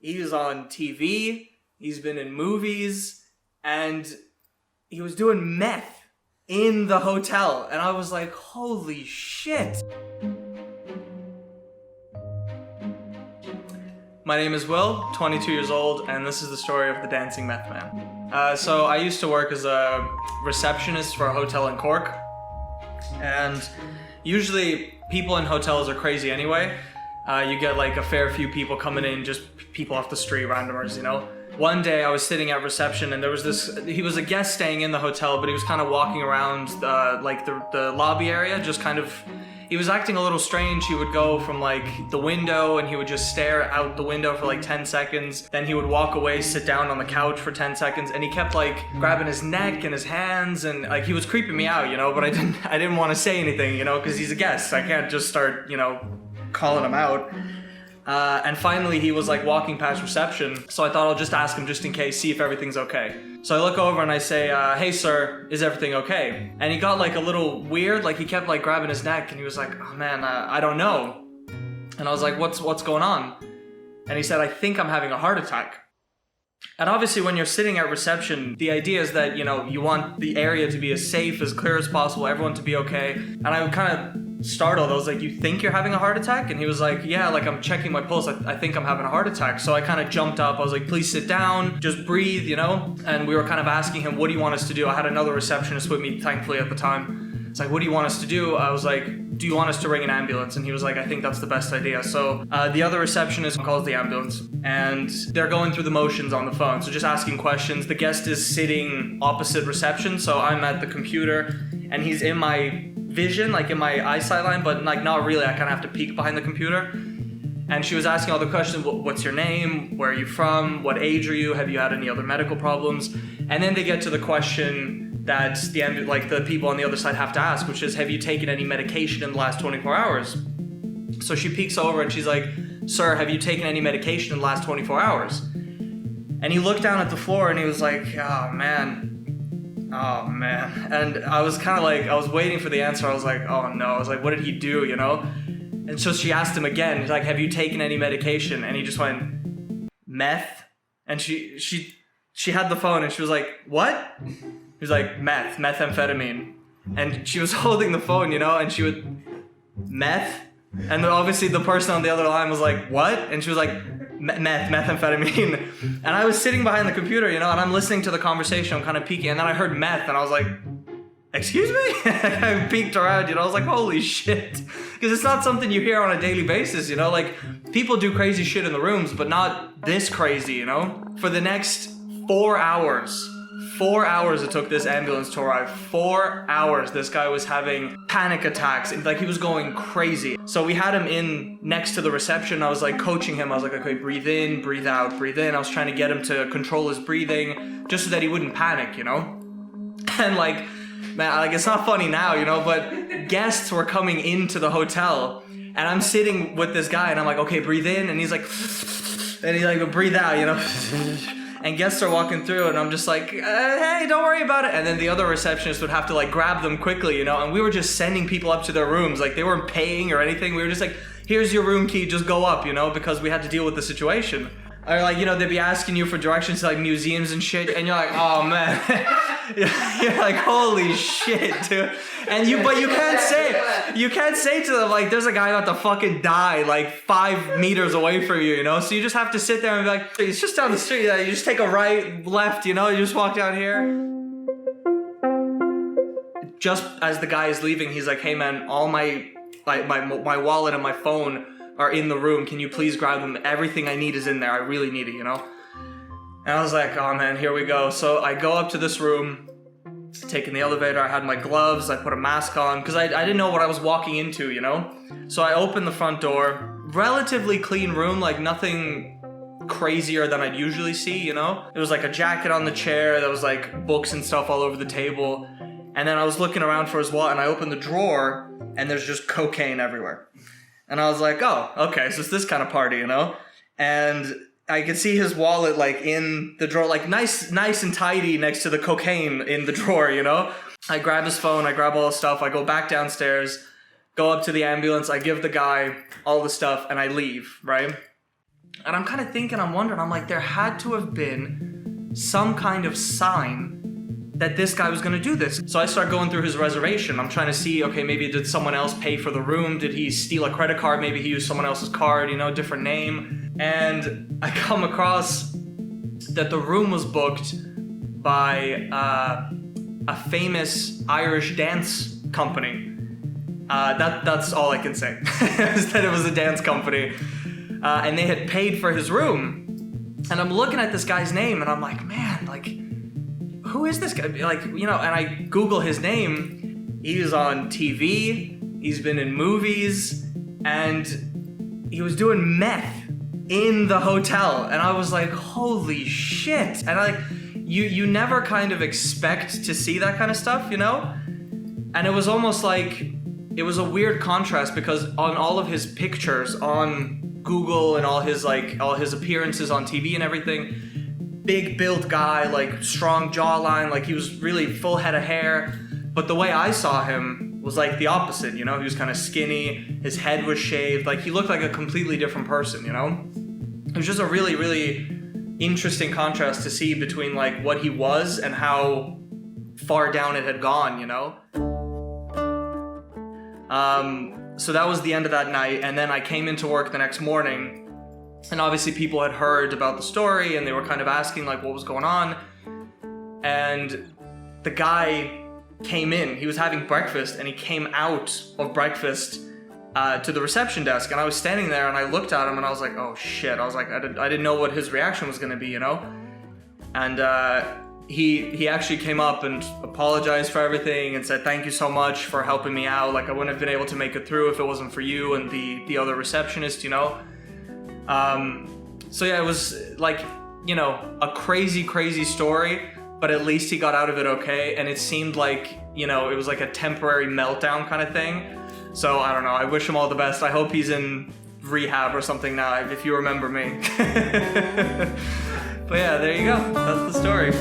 He was on TV, he's been in movies, and he was doing meth in the hotel. And I was like, holy shit. My name is Will, 22 years old, and this is the story of the dancing meth man. So I used to work as a receptionist for a hotel in Cork. And usually people in hotels are crazy anyway. You get like a fair few people coming in, just people off the street, randomers, you know. One day I was sitting at reception and there was he was a guest staying in the hotel, but he was kind of walking around the lobby area, just kind of, he was acting a little strange. He would go from like the window and he would just stare out the window for like 10 seconds. Then he would walk away, sit down on the couch for 10 seconds, and he kept like grabbing his neck and his hands, and like he was creeping me out, you know, but I didn't want to say anything, you know, because he's a guest. I can't just start, you know, calling him out. And finally he was like walking past reception, so I thought I'll just ask him just in case, see if everything's okay. So I look over and I say, hey sir, is everything okay? And he got like a little weird, like he kept like grabbing his neck and he was like, oh man, I don't know. And I was like, what's going on? And he said, I think I'm having a heart attack. And obviously when you're sitting at reception, the idea is that, you know, you want the area to be as safe, as clear as possible, everyone to be okay. And I kind of startled. I was like, you think you're having a heart attack? And he was like, yeah, like I'm checking my pulse. I think I'm having a heart attack. So I kind of jumped up. I was like, please sit down, just breathe, you know? And we were kind of asking him, what do you want us to do? I had another receptionist with me, thankfully, at the time. It's like, what do you want us to do? I was like, do you want us to ring an ambulance? And he was like, I think that's the best idea. So the other receptionist calls the ambulance and they're going through the motions on the phone. So just asking questions. The guest is sitting opposite reception. So I'm at the computer and he's in my vision, like in my eyesight line, but like not really. I kind of have to peek behind the computer. And she was asking all the questions. What's your name? Where are you from? What age are you? Have you had any other medical problems? And then they get to the question that the people on the other side have to ask, which is, have you taken any medication in the last 24 hours? So she peeks over and she's like, sir, have you taken any medication in the last 24 hours? And he looked down at the floor and he was like, oh man. And I was kind of like, I was waiting for the answer. I was like, oh no. I was like, what did he do, you know? And so she asked him again, she's like, have you taken any medication? And he just went, meth? And she had the phone and she was like, what? He was like, methamphetamine. And she was holding the phone, you know, and she would, meth? And then obviously the person on the other line was like, what? And she was like, methamphetamine. And I was sitting behind the computer, you know, and I'm listening to the conversation, I'm kind of peeking, and then I heard meth, and I was like, excuse me? I peeked around, you know, I was like, holy shit. Because it's not something you hear on a daily basis, you know, like, people do crazy shit in the rooms, but not this crazy, you know? For the next 4 hours it took this ambulance to arrive. 4 hours this guy was having panic attacks, like he was going crazy. So we had him in next to the reception. I was like coaching him. I was like, okay, breathe in, breathe out, breathe in. I was trying to get him to control his breathing just so that he wouldn't panic, you know? And like, man, like it's not funny now, you know, but guests were coming into the hotel and I'm sitting with this guy and I'm like, okay, breathe in. And he's like, breathe out, you know? And guests are walking through and I'm just like, hey, don't worry about it. And then the other receptionist would have to like grab them quickly, you know? And we were just sending people up to their rooms. Like they weren't paying or anything. We were just like, here's your room key, just go up, you know? Because we had to deal with the situation. Or like, you know, they'd be asking you for directions to like museums and shit. And you're like, oh man. You're like, holy shit, dude. And but you can't say to them like, there's a guy about to fucking die like 5 meters away from you, you know? So you just have to sit there and be like, it's just down the street. You just take a right, left, you know? You just walk down here. Just as the guy is leaving, he's like, hey man, all my wallet and my phone are in the room. Can you please grab them? Everything I need is in there. I really need it, you know? And I was like, oh man, here we go. So I go up to this room, taking the elevator. I had my gloves, I put a mask on, because I didn't know what I was walking into, you know? So I opened the front door, relatively clean room, like nothing crazier than I'd usually see, you know? There was like a jacket on the chair, there was like books and stuff all over the table. And then I was looking around for his wallet and I opened the drawer and there's just cocaine everywhere. And I was like, oh, okay, so it's this kind of party, you know? And I could see his wallet like in the drawer, like nice and tidy next to the cocaine in the drawer, you know? I grab his phone, I grab all the stuff, I go back downstairs, go up to the ambulance, I give the guy all the stuff and I leave, right? And I'm kind of thinking, I'm wondering, I'm like, there had to have been some kind of sign that this guy was gonna do this. So I start going through his reservation. I'm trying to see, okay, maybe did someone else pay for the room? Did he steal a credit card? Maybe he used someone else's card, you know, different name. And I come across that the room was booked by a famous Irish dance company. That's all I can say, is that it was a dance company. And they had paid for his room. And I'm looking at this guy's name and I'm like, man, like, who is this guy? Like, you know, and I Google his name. He was on TV, he's been in movies, and he was doing meth in the hotel. And I was like, holy shit. And you never kind of expect to see that kind of stuff, you know? And it was almost like, it was a weird contrast because on all of his pictures on Google and all his appearances on TV and everything, big built guy, like strong jawline, like he was really full head of hair. But the way I saw him was like the opposite, you know? He was kind of skinny, his head was shaved, like he looked like a completely different person, you know? It was just a really, really interesting contrast to see between like what he was and how far down it had gone, you know? So that was the end of that night, and then I came into work the next morning, and obviously people had heard about the story and they were kind of asking like what was going on. And the guy came in, he was having breakfast, and he came out of breakfast to the reception desk, and I was standing there and I looked at him and I was like, oh shit. I was like, I didn't know what his reaction was gonna be, you know? And he actually came up and apologized for everything and said, thank you so much for helping me out. Like I wouldn't have been able to make it through if it wasn't for you and the other receptionist, you know? So yeah, it was like, you know, a crazy, crazy story, but at least he got out of it okay. And it seemed like, you know, it was like a temporary meltdown kind of thing. So I don't know, I wish him all the best. I hope he's in rehab or something now, if you remember me. But yeah, there you go. That's the story.